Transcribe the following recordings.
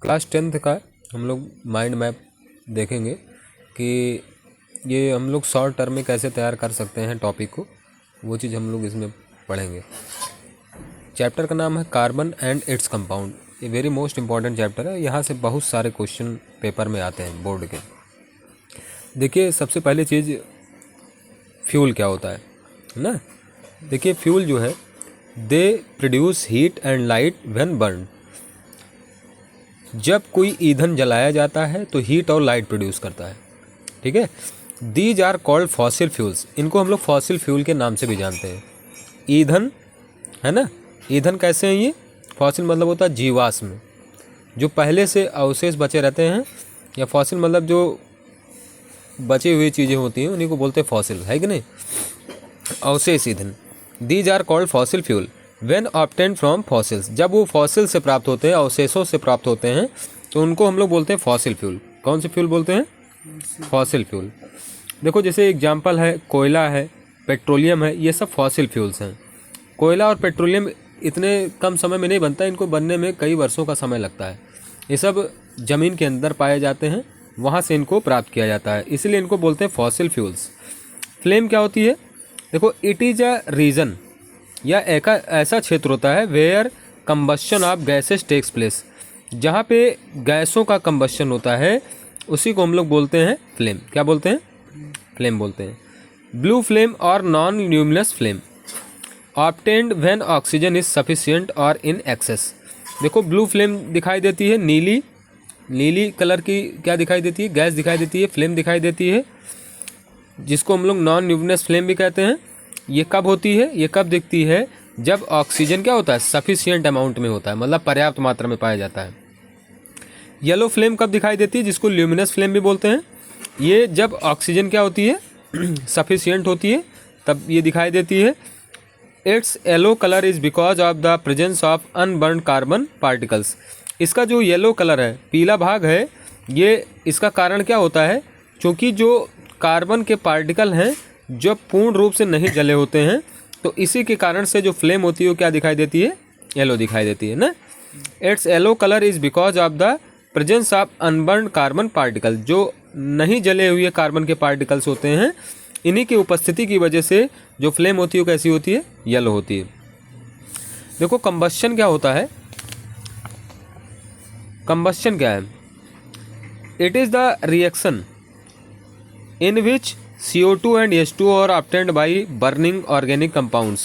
Class 10th का हम लोग माइंड मैप देखेंगे कि ये हम लोग शॉर्ट टर्म में कैसे तैयार कर सकते हैं टॉपिक को, वो चीज़ हम लोग इसमें पढ़ेंगे। चैप्टर का नाम है कार्बन एंड इट्स कंपाउंड। ये वेरी मोस्ट इम्पॉर्टेंट चैप्टर है, यहाँ से बहुत सारे क्वेश्चन पेपर में आते हैं बोर्ड के। देखिए, सबसे पहली चीज़ फ्यूल क्या होता है ना। देखिए, फ्यूल जो है they produce heat and light when burn. जब कोई ईंधन जलाया जाता है तो हीट और लाइट प्रोड्यूस करता है, ठीक है। These are called fossil fuels. इनको हम लोग फॉसिल फ्यूल के नाम से भी जानते हैं। ईंधन है ना, ईंधन कैसे हैं ये? फॉसिल मतलब होता है जीवाश्म, जो पहले से अवशेष बचे रहते हैं, या फॉसिल मतलब जो बची हुई चीज़ें होती हैं उन्हीं को बोलते हैं फॉसिल, है कि नहीं, अवशेष ईंधन। These are called fossil fuel when obtained from fossils. जब वो फॉसिल से प्राप्त होते हैं, अवशेषों से प्राप्त होते हैं, तो उनको हम लोग बोलते हैं फॉसिल फ्यूल। कौन से फ्यूल बोलते हैं? Fossil fuel. देखो, जैसे एग्जांपल है कोयला है, पेट्रोलियम है, ये सब फॉसिल फ्यूल्स हैं। कोयला और पेट्रोलियम इतने कम समय में नहीं बनता, इनको बनने में कई वर्षों का समय लगता है। ये सब ज़मीन के अंदर पाए जाते हैं, वहाँ से इनको प्राप्त किया जाता है, इसलिए इनको बोलते हैं फॉसिल फ्यूल्स। फ्लेम क्या होती है? देखो, इट इज़ अ रीजन, या एक ऐसा क्षेत्र होता है where combustion of gases takes place. जहाँ पे गैसों का कंबशन होता है उसी को हम लोग बोलते हैं फ्लेम। क्या बोलते हैं? फ्लेम बोलते हैं। ब्लू फ्लेम और non luminous flame obtained when oxygen is sufficient और इन एक्सेस। देखो, ब्लू फ्लेम दिखाई देती है, नीली कलर की क्या दिखाई देती है? गैस दिखाई देती है, फ्लेम दिखाई देती है, जिसको हम लोग नॉन ल्यूमिनस फ्लेम भी कहते हैं। ये कब होती है? ये कब दिखती है? जब ऑक्सीजन क्या होता है? सफिशिएंट अमाउंट में होता है, मतलब पर्याप्त मात्रा में पाया जाता है। येलो फ्लेम कब दिखाई देती है? जिसको ल्यूमिनस फ्लेम भी बोलते हैं। ये जब ऑक्सीजन क्या होती है? सफिशिएंट होती है, तब ये दिखाई देती है। It's yellow colour is because of the presence of unburn carbon particles. इसका जो येलो कलर है, पीला भाग है, ये इसका कारण क्या होता है? क्योंकि जो कार्बन के पार्टिकल हैं जो पूर्ण रूप से नहीं जले होते हैं, तो इसी के कारण से जो फ्लेम होती है वो क्या दिखाई देती है? येलो दिखाई देती है ना। It's yellow colour is because of the presence of unburn carbon particle. जो नहीं जले हुए कार्बन के पार्टिकल्स होते हैं, इन्हीं की उपस्थिति की वजह से जो फ्लेम होती है वो कैसी होती है? येलो होती है। देखो, कंबस्शन क्या होता है? कंबस्शन क्या है? It is the reaction in which CO2 and H2 are obtained by burning organic compounds।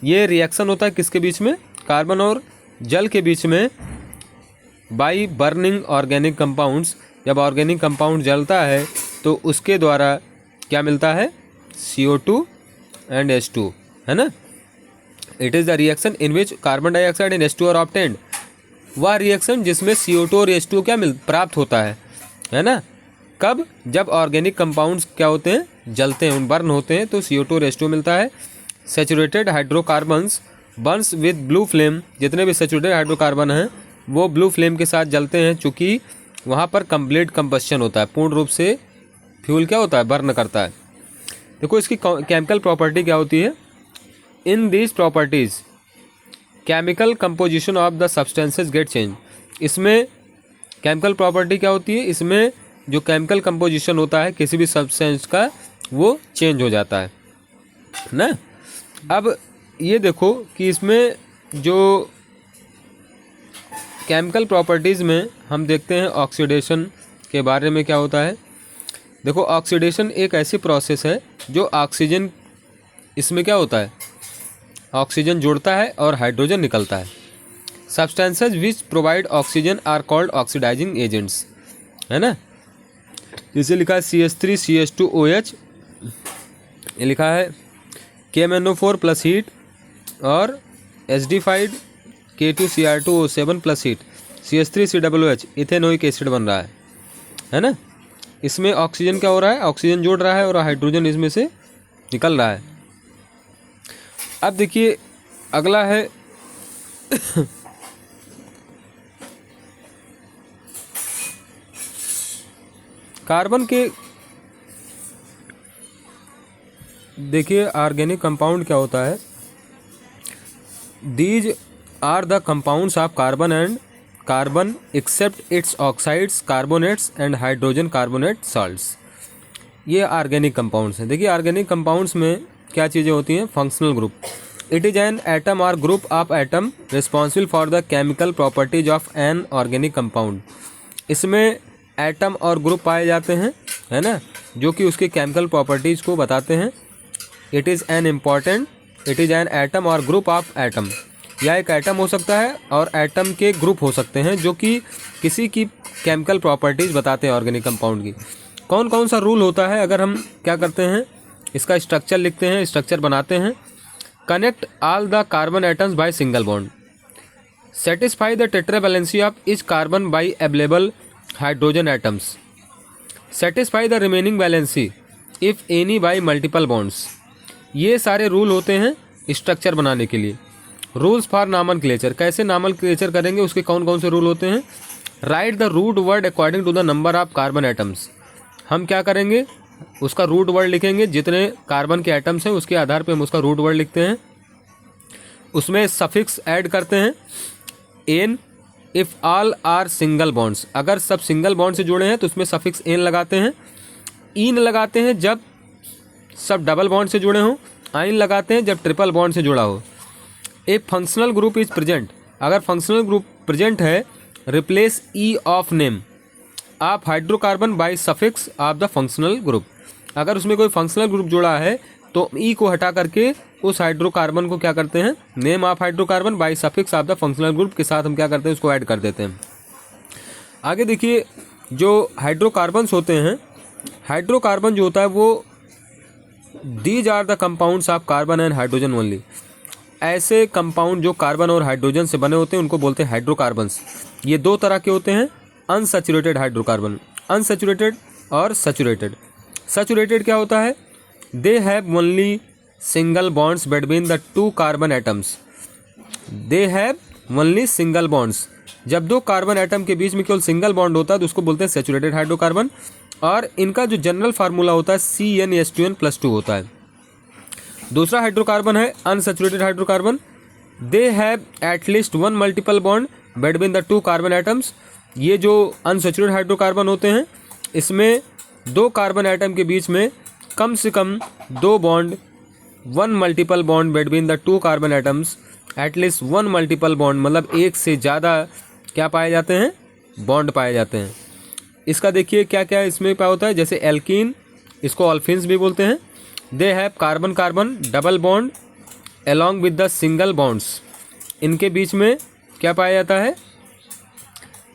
ये रिएक्शन होता है किसके बीच में? कार्बन और जल के बीच में, बाई बर्निंग ऑर्गेनिक कंपाउंड्स। जब ऑर्गेनिक कंपाउंड जलता है तो उसके द्वारा क्या मिलता है? CO2 एंड H2, है ना। It is the reaction in which carbon dioxide and H2 are obtained. वह रिएक्शन जिसमें CO2 और H2 क्या प्राप्त होता है ना। कब? जब ऑर्गेनिक कंपाउंड्स क्या होते हैं? जलते हैं, बर्न होते हैं, तो CO2 और H2 मिलता है। Saturated hydrocarbons Burns with blue flame. जितने भी सैचुरेटेड हाइड्रोकार्बन हैं वो ब्लू फ्लेम के साथ जलते हैं, चूँकि वहाँ पर कंप्लीट कंबस्शन होता है, पूर्ण रूप से फ्यूल क्या होता है? बर्न करता है। देखो, इसकी केमिकल प्रॉपर्टी क्या होती है? In these properties chemical composition of the substances get change. इसमें केमिकल प्रॉपर्टी क्या होती है? इसमें जो केमिकल कंपोजिशन होता है किसी भी सब्सटेंस का, वो चेंज हो जाता है ना। अब ये देखो कि इसमें जो केमिकल प्रॉपर्टीज़ में हम देखते हैं ऑक्सीडेशन के बारे में क्या होता है। देखो, ऑक्सीडेशन एक ऐसी प्रोसेस है जो ऑक्सीजन, इसमें क्या होता है? ऑक्सीजन जुड़ता है और हाइड्रोजन निकलता है। Substances which provide oxygen are called oxidising agents, है ना। जैसे लिखा है CH3 CH2OH, ये लिखा है KMnO4 प्लस हीट, और acidified K2Cr2O7 plus heat, CH3COOH ethanoic acid बन रहा है ना। इसमें ऑक्सीजन क्या हो रहा है? ऑक्सीजन जुड़ रहा है और हाइड्रोजन इसमें से निकल रहा है। अब देखिए, अगला है कार्बन के। देखिए, ऑर्गेनिक कंपाउंड क्या होता है? These are the compounds of carbon and carbon except its oxides, carbonates and hydrogen carbonate salts. ये ऑर्गेनिक कंपाउंड्स हैं। देखिए ऑर्गेनिक कंपाउंड्स में क्या चीज़ें होती हैं? Functional group. It is an atom और group of atom responsible for the chemical properties of an organic compound. इसमें एटम और ग्रुप पाए जाते हैं, है ना, जो कि उसकी केमिकल प्रॉपर्टीज़ को बताते हैं। इट इज़ एन एटम और ग्रुप ऑफ एटम, या एक एटम हो सकता है और एटम के ग्रुप हो सकते हैं जो कि किसी की केमिकल प्रॉपर्टीज़ बताते हैं ऑर्गेनिक कंपाउंड की। कौन कौन सा रूल होता है? अगर हम क्या करते हैं, इसका स्ट्रक्चर लिखते हैं, स्ट्रक्चर बनाते हैं। Connect all the carbon atoms by single bond, satisfy the tetravalency of each carbon by available hydrogen atoms, satisfy the remaining valency if any by multiple bonds. ये सारे रूल होते हैं स्ट्रक्चर बनाने के लिए। रूल्स फॉर नॉमेनक्लेचर, कैसे nomenclature करेंगे, उसके कौन कौन से रूल होते हैं? Write the root word according to the number of carbon atoms. हम क्या करेंगे, उसका रूट वर्ड लिखेंगे, जितने कार्बन के एटम्स हैं उसके आधार पे हम उसका रूट वर्ड लिखते हैं। उसमें सफिक्स ऐड करते हैं, ane if all are single bonds, अगर सब सिंगल बॉन्ड से जुड़े हैं तो उसमें सफिक्स एन लगाते हैं। इन लगाते हैं जब सब डबल बॉन्ड से जुड़े हों, आइन लगाते हैं जब ट्रिपल बॉन्ड से जुड़ा हो। A functional group is present, अगर फंक्शनल ग्रुप प्रेजेंट है, replace e of name of hydrocarbon by suffix of the functional group. अगर उसमें कोई फंक्शनल ग्रुप जुड़ा है तो ई को हटा करके उस हाइड्रोकार्बन को क्या करते हैं, name of hydrocarbon by suffix of the functional group के साथ हम क्या करते हैं, उसको ऐड कर देते हैं। आगे देखिए, जो हाइड्रोकार्बन्स होते हैं, हाइड्रोकार्बन जो होता है वो these are the compounds of carbon and hydrogen only. ऐसे कंपाउंड जो कार्बन और हाइड्रोजन से बने होते हैं उनको बोलते हैं हाइड्रोकार्बन्स। ये दो तरह के होते हैं, अनसैचुरेटेड हाइड्रोकार्बन, अनसैचुरेटेड और सैचुरेटेड। सैचुरेटेड क्या होता है? They have only single bonds between the two carbon atoms, they have only single bonds. जब दो कार्बन एटम के बीच में केवल सिंगल बॉन्ड होता है तो उसको बोलते हैं सैचुरेटेड हाइड्रोकार्बन। और इनका जो जनरल फार्मूला होता है CnH2n+2 होता है। दूसरा हाइड्रोकार्बन है unsaturated hydrocarbon, they have at least one multiple bond between the two carbon atoms. ये जो अनसैचुरेटेड हाइड्रोकार्बन होते हैं इसमें दो कार्बन एटम के बीच में कम से कम दो bond, one multiple bond between the two carbon atoms, at least one multiple bond, मतलब एक से ज़्यादा क्या पाए जाते हैं, बॉन्ड पाए जाते हैं। इसका देखिए क्या क्या इसमें पाया होता है, जैसे एल्कीन, इसको ऑल्फिन्स भी बोलते हैं। They have carbon carbon double bond along with the single bonds. इनके बीच में क्या पाया जाता है,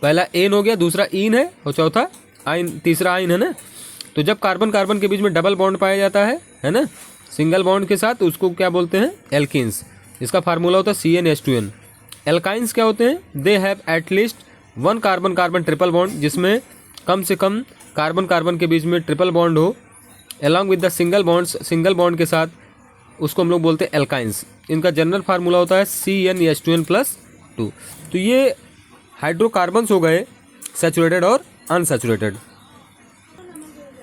पहला एन हो गया, दूसरा ईन है और चौथा आइन, तीसरा आइन है ना। तो जब कार्बन कार्बन के बीच में डबल बॉन्ड पाया जाता है ना, सिंगल बॉन्ड के साथ, उसको क्या बोलते हैं, एल्कीन्स। इसका फार्मूला होता है CnH2n। एल्काइंस क्या होते हैं? They have at least one carbon carbon triple bond, जिसमें कम से कम कार्बन कार्बन के बीच में ट्रिपल बॉन्ड हो, along with the single bonds, single bond के साथ, उसको हम लोग बोलते हैं एल्काइंस। इनका जनरल फार्मूला होता है CnH2n+2। तो ये हाइड्रोकार्बन्स हो गए सैचुरेटेड और अनसैचुरेटेड।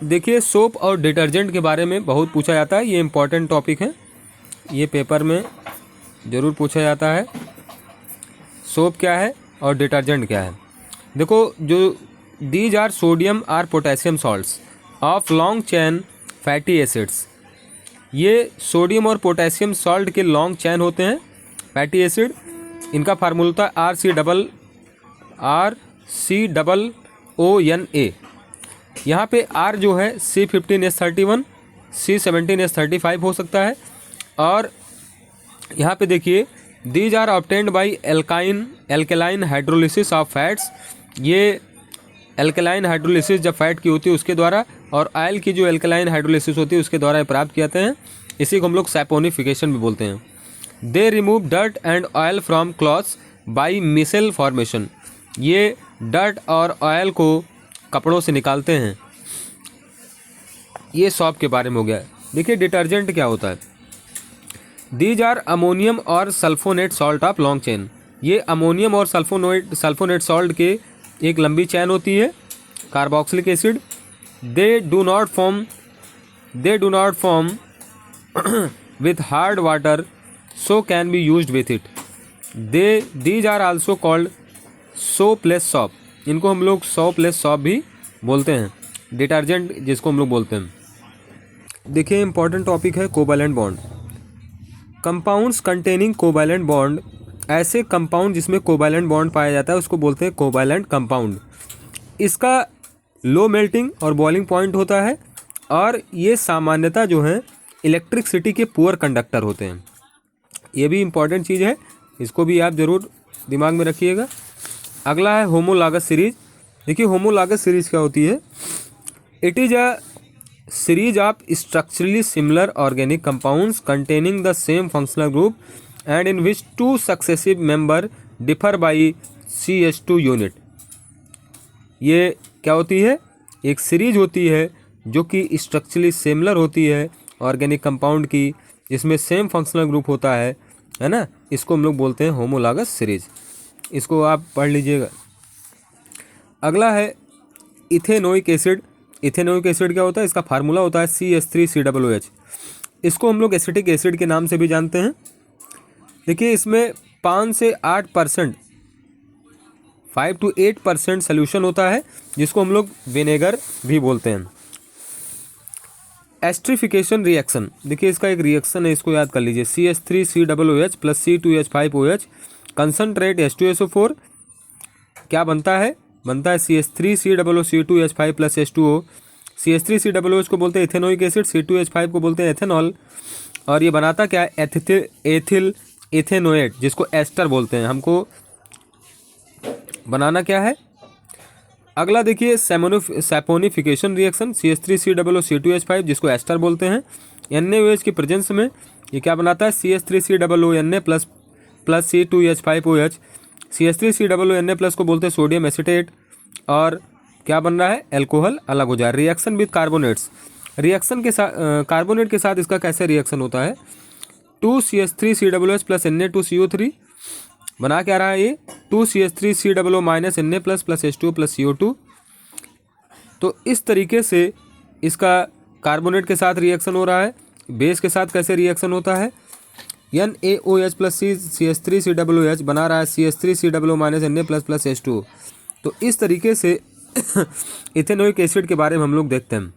देखिए सोप और डिटर्जेंट के बारे में बहुत पूछा जाता है, ये इंपॉर्टेंट टॉपिक है, ये पेपर में ज़रूर पूछा जाता है। सोप क्या है और डिटर्जेंट क्या है? देखो, जो these are sodium or potassium salts of long chain fatty acids. ये सोडियम और पोटेशियम सॉल्ट के लॉन्ग चैन होते हैं, फैटी एसिड। इनका फार्मूला होता है RCOONA। यहाँ पे R जो है C15H31, C17H35 हो सकता है। और यहाँ पे देखिए, these are obtained by alkaline hydrolysis of fats. ये एल्केलाइन हाइड्रोलिसिस जब फैट की होती है उसके द्वारा, और ऑयल की जो एल्केलाइन हाइड्रोलिसिस होती है उसके द्वारा प्राप्त किए जाते हैं। इसी को हम लोग सैपोनिफिकेशन भी बोलते हैं। They remove dirt and oil from clothes by micelle formation. ये डर्ट और ऑयल को कपड़ों से निकालते हैं। ये सॉप के बारे में हो गया। देखिए डिटर्जेंट क्या होता है। दीज आर अमोनियम और sulphonate salt of long chain. ये अमोनियम और सल्फोनेट सॉल्ट के एक लंबी चैन होती है, carboxylic acid. They do not form with hard water so can be used with it. These are also called soapless soap, इनको हम लोग सो प्लस सॉप भी बोलते हैं, डिटर्जेंट जिसको हम लोग बोलते हैं। देखिए इंपॉर्टेंट टॉपिक है covalent bond. Compounds containing covalent bond, ऐसे कंपाउंड जिसमें कोवैलेंट बॉन्ड पाया जाता है उसको बोलते हैं कोवैलेंट कंपाउंड। इसका लो मेल्टिंग और बॉइलिंग पॉइंट होता है और ये सामान्यतः जो है इलेक्ट्रिसिटी के पुअर कंडक्टर होते हैं। ये भी इम्पॉर्टेंट चीज़ है, इसको भी आप ज़रूर दिमाग में रखिएगा। अगला है होमोलॉगस सीरीज। देखिए होमोलॉगस सीरीज क्या होती है? It is a series of structurally similar organic compounds containing the same functional group and in which two successive member differ by CH2 unit. ये क्या होती है? एक सीरीज होती है जो कि स्ट्रक्चरली सिमिलर होती है ऑर्गेनिक कंपाउंड की, जिसमें सेम फंक्शनल ग्रुप होता है ना। इसको हम लोग बोलते हैं होमोलॉगस सीरीज। इसको आप पढ़ लीजिएगा। अगला है इथेनोइक एसिड। इथेनोइक एसिड क्या होता है? इसका फार्मूला होता है CH3COOH। इसको हम लोग एसिटिक एसिड के नाम से भी जानते हैं। देखिए इसमें 5 से 8%, 5 to 8% सोल्यूशन होता है, जिसको हम लोग विनेगर भी बोलते हैं। एस्ट्रिफिकेशन रिएक्शन, देखिए इसका एक रिएक्शन है, इसको याद कर लीजिए। CH3COOH plus C2H5OH concentrate H2SO4 क्या बनता है? बनता है CH3COOC2H5 प्लस H2O। CH3COOH को बोलते हैं इथेनोइक एसिड, C2H5 को बोलते हैं एथेनॉल। और ये बनाता क्या है? एथिल इथेनोएट, जिसको एस्टर बोलते हैं। हमको बनाना क्या है? अगला देखिए सैपोनिफिकेशन रिएक्शन, CH3COOC2H5 जिसको एस्टर बोलते हैं। NaOH की प्रेजेंस में ये क्या बनाता है? CH3COONA plus C2H5OH। CH3COONA plus को बोलते हैं सोडियम एसिटेट। और क्या बन रहा है? अल्कोहल अलग हो जाए। रिएक्शन विद कार्बोनेट्स, रिएक्शन के साथ कार्बोनेट के साथ इसका कैसे रिएक्शन होता है? 2CH3COOH प्लस Na2CO3 बना क्या रहा है ये? 2CH3COO minus Na plus H2O plus CO2। तो इस तरीके से इसका कार्बोनेट के साथ रिएक्शन हो रहा है। बेस के साथ कैसे रिएक्शन होता है? NaOH प्लस CH3COOH बना रहा है CH3COO minus Na plus H2O। तो इस तरीके से इथेनोइक एसिड के बारे में हम लोग देखते हैं।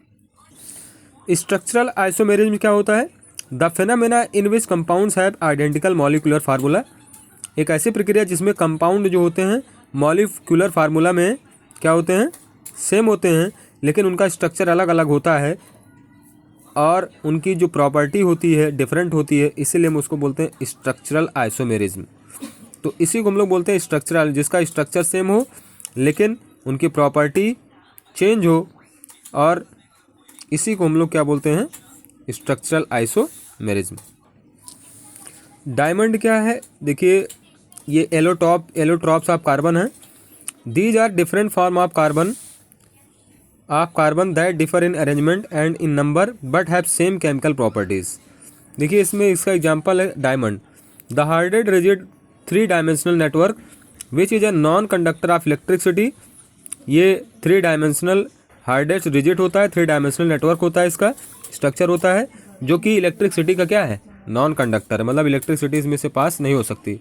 स्ट्रक्चरल आइसोमेरिज्म क्या होता है? The phenomena in which compounds have identical molecular formula, एक ऐसी प्रक्रिया जिसमें कंपाउंड जो होते हैं मॉलिक्यूलर फार्मूला में क्या होते हैं? सेम होते हैं, लेकिन उनका स्ट्रक्चर अलग अलग होता है और उनकी जो प्रॉपर्टी होती है डिफरेंट होती है, इसीलिए हम उसको बोलते हैं स्ट्रक्चरल आइसोमेरिज्म। तो इसी को हम लोग बोलते हैं स्ट्रक्चरल, जिसका स्ट्रक्चर सेम हो लेकिन उनकी प्रॉपर्टी चेंज हो, और इसी को हम लोग क्या बोलते हैं? Structural isomerism. डायमंड क्या है? देखिए ये एलोट्रॉप्स ऑफ कार्बन है। These are different form of carbon that differ in arrangement and in number but have same chemical properties. देखिए इसमें इसका एग्जांपल है diamond. The hardest rigid 3 dimensional network which is a non conductor of electricity. ये 3 dimensional hardest rigid होता है, 3 dimensional network होता है, इसका स्ट्रक्चर होता है, जो कि इलेक्ट्रिसिटी का क्या है? नॉन कंडक्टर, मतलब इलेक्ट्रिसिटी इसमें से पास नहीं हो सकती।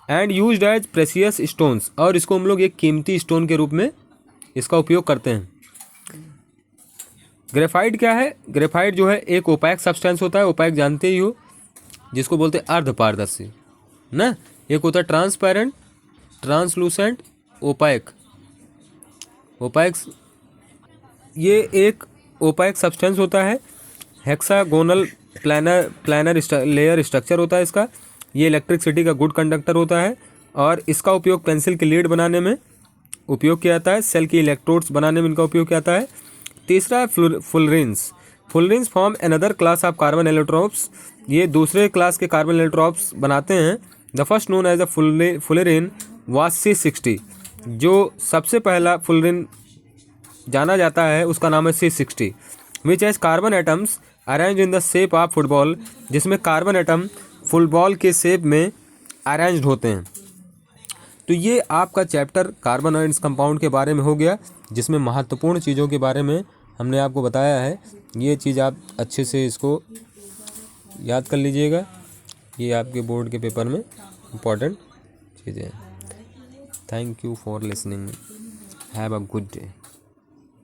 And used as precious stones, और इसको हम लोग एक कीमती स्टोन के रूप में इसका उपयोग करते हैं। ग्रेफाइट क्या है? ग्रेफाइट जो है एक ओपैक सब्सटेंस होता है, ओपैक जानते ही हो, जिसको बोलते हैं अर्धपारदर्शी ना। एक होता है ट्रांसपेरेंट, ट्रांसलूसेंट, ओपैक। ये एक ओपैक सब्सटेंस होता है, हेक्सागोनल प्लानर लेयर स्ट्रक्चर होता है इसका। ये इलेक्ट्रिसिटी का गुड कंडक्टर होता है और इसका उपयोग पेंसिल की लीड बनाने में उपयोग किया जाता है, सेल की इलेक्ट्रोड्स बनाने में इनका उपयोग किया जाता है। तीसरा है fullerenes. Fullerenes form another class of carbon allotropes, ये दूसरे क्लास के कार्बन एलोट्रॉप्स बनाते हैं। The first known as a fullerene was C60, जो सबसे पहला फुलरिन जाना जाता है उसका नाम है C60, which as carbon atoms arrange in the shape of football, जिसमें कार्बन एटम फुटबॉल के शेप में अरेंज्ड होते हैं। तो ये आपका चैप्टर कार्बन आयन्स कंपाउंड के बारे में हो गया, जिसमें महत्वपूर्ण चीज़ों के बारे में हमने आपको बताया है। ये चीज़ आप अच्छे से इसको याद कर लीजिएगा, ये आपके बोर्ड के पेपर में इम्पॉर्टेंट चीज़ें हैं। Thank you for listening, have a good day.